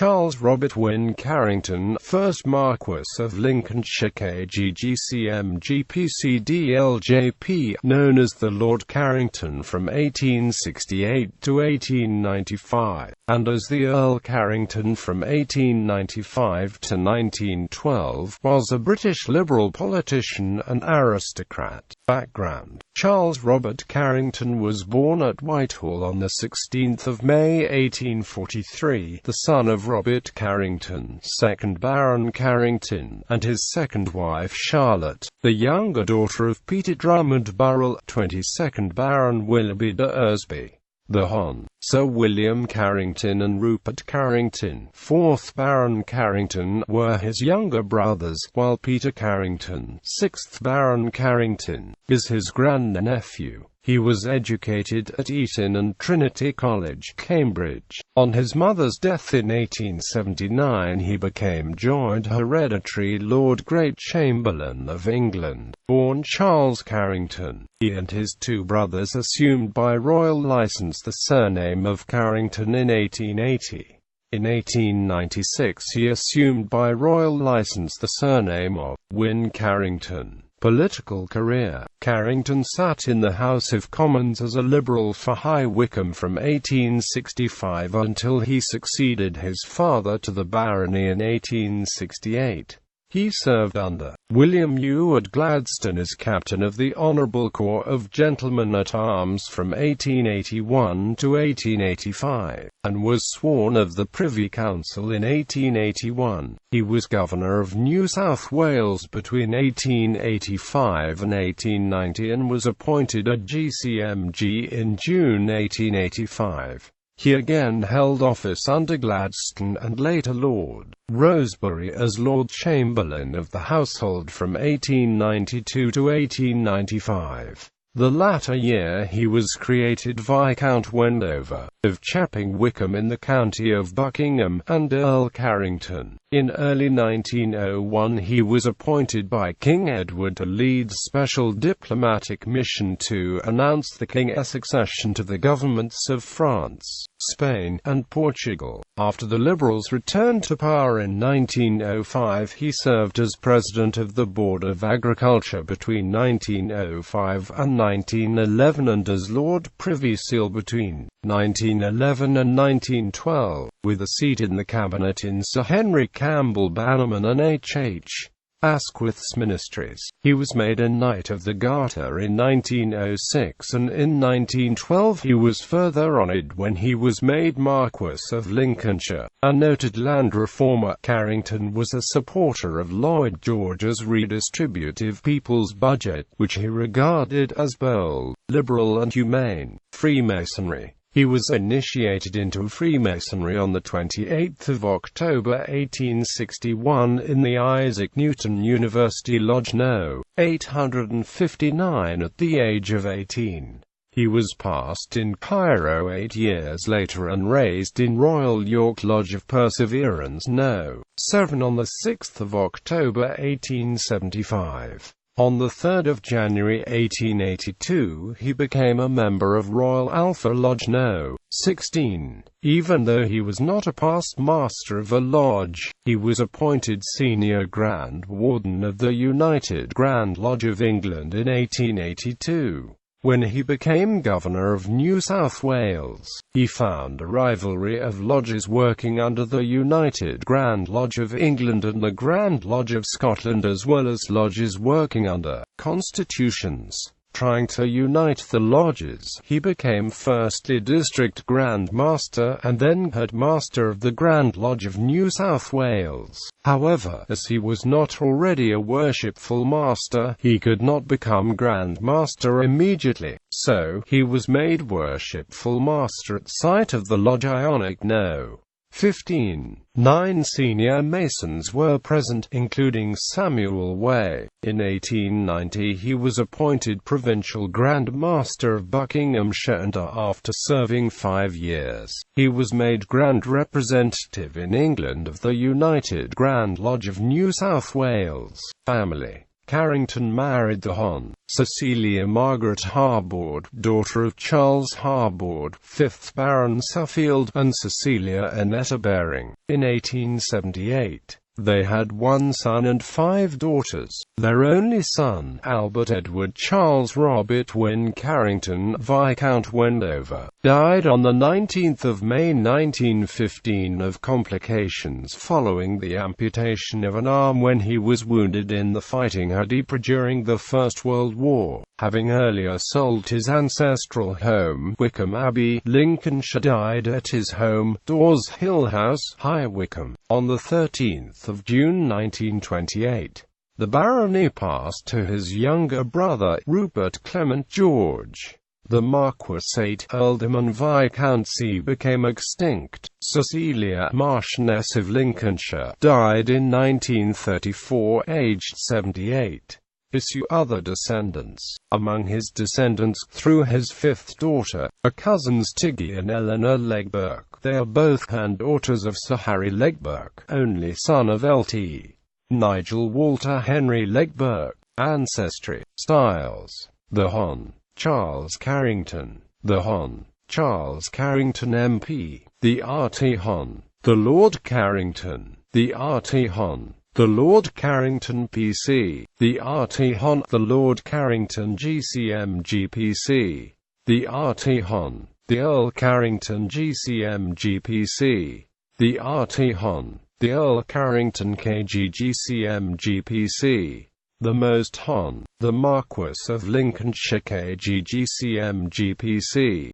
Charles Robert Wynn-Carington, 1st Marquess of Lincolnshire KG GCMG PCDLJP, known as the Lord Carrington from 1868 to 1895, and as the Earl Carrington from 1895 to 1912, was a British Liberal politician and aristocrat. Background: Charles Robert Carrington was born at Whitehall on 16 May 1843, the son of Robert Carrington, 2nd Baron Carrington, and his second wife Charlotte, the younger daughter of Peter Drummond Burrell, 22nd Baron Willoughby de Eresby. The Hon. Sir William Carrington and Rupert Carrington, 4th Baron Carrington, were his younger brothers, while Peter Carrington, 6th Baron Carrington, is his grandnephew. He was educated at Eton and Trinity College, Cambridge. On his mother's death in 1879 he became joint hereditary Lord Great Chamberlain of England. Born Charles Carrington, he and his two brothers assumed by royal license the surname of Carrington in 1880. In 1896 he assumed by royal license the surname of Wynn-Carington. Political career: Carrington sat in the House of Commons as a Liberal for High Wycombe from 1865 until he succeeded his father to the barony in 1868. He served under William Ewart Gladstone as captain of the Honourable Corps of Gentlemen-at-Arms from 1881 to 1885, and was sworn of the Privy Council in 1881. He was Governor of New South Wales between 1885 and 1890 and was appointed a GCMG in June 1885. He again held office under Gladstone and later Lord Rosebery as Lord Chamberlain of the Household from 1892 to 1895. The latter year he was created Viscount Wendover, of Chapping Wycombe in the county of Buckingham, and Earl Carrington. In early 1901 he was appointed by King Edward to lead a special diplomatic mission to announce the King's accession to the governments of France, Spain, and Portugal. After the Liberals returned to power in 1905 he served as President of the Board of Agriculture between 1905 and 1911 and as Lord Privy Seal between 1911 and 1912, with a seat in the cabinet in Sir Henry Campbell Bannerman and H.H. Asquith's ministries. He was made a Knight of the Garter in 1906 and in 1912 he was further honoured when he was made Marquess of Lincolnshire. A noted land reformer, Carrington was a supporter of Lloyd George's redistributive People's Budget, which he regarded as bold, liberal and humane. Freemasonry. He was initiated into Freemasonry on 28 October 1861 in the Isaac Newton University Lodge No. 859 at the age of 18. He was passed in Cairo 8 years later and raised in Royal York Lodge of Perseverance No. 7 on 6 October 1875. On 3 January 1882 he became a member of Royal Alpha Lodge No. 16. Even though he was not a past master of a lodge, he was appointed Senior Grand Warden of the United Grand Lodge of England in 1882. When he became Governor of New South Wales, he found a rivalry of lodges working under the United Grand Lodge of England and the Grand Lodge of Scotland, as well as lodges working under constitutions. Trying to unite the lodges, he became firstly District Grand Master and then Head Master of the Grand Lodge of New South Wales. However, as he was not already a worshipful master, he could not become Grand Master immediately, so he was made Worshipful Master at sight of the Lodge Ionic No. 15. 9 senior Masons were present, including Samuel Way. In 1890 he was appointed Provincial Grand Master of Buckinghamshire and after serving 5 years, he was made Grand Representative in England of the United Grand Lodge of New South Wales. Family. Carrington married the Hon. Cecilia Margaret Harbord, daughter of Charles Harbord, 5th Baron Suffield, and Cecilia Annetta Baring, in 1878. They had one son and 5 daughters. Their only son, Albert Edward Charles Robert Wynn-Carington, Viscount Wendover, died on 19 May 1915 of complications following the amputation of an arm when he was wounded in the fighting at Ypres during the First World War. Having earlier sold his ancestral home, Wickham Abbey, Lincolnshire, died at his home, Dawes Hill House, High Wycombe, on 13 June 1928. The barony passed to his younger brother, Rupert Clement George. The marquisate, earldom and viscountcy became extinct. Cecilia, Marchioness of Lincolnshire, died in 1934, aged 78. Issue other descendants. Among his descendants, through his 5th daughter, are cousins Tiggy and Eleanor Legburke. They are both granddaughters of Sir Harry Legburke, only son of Lt. Nigel Walter Henry Legburke. Ancestry. Styles. The Hon. Charles Carrington. The Hon. Charles Carrington MP. The RT Hon. The Lord Carrington. The RT Hon. The Lord Carrington PC. The RT Hon. The Lord Carrington GCMG PC. The RT Hon. The Earl Carrington GCMG PC. The RT Hon. The Earl Carrington KG GCMG PC. The Most Hon. The Marquess of Lincolnshire KG GCMG PC.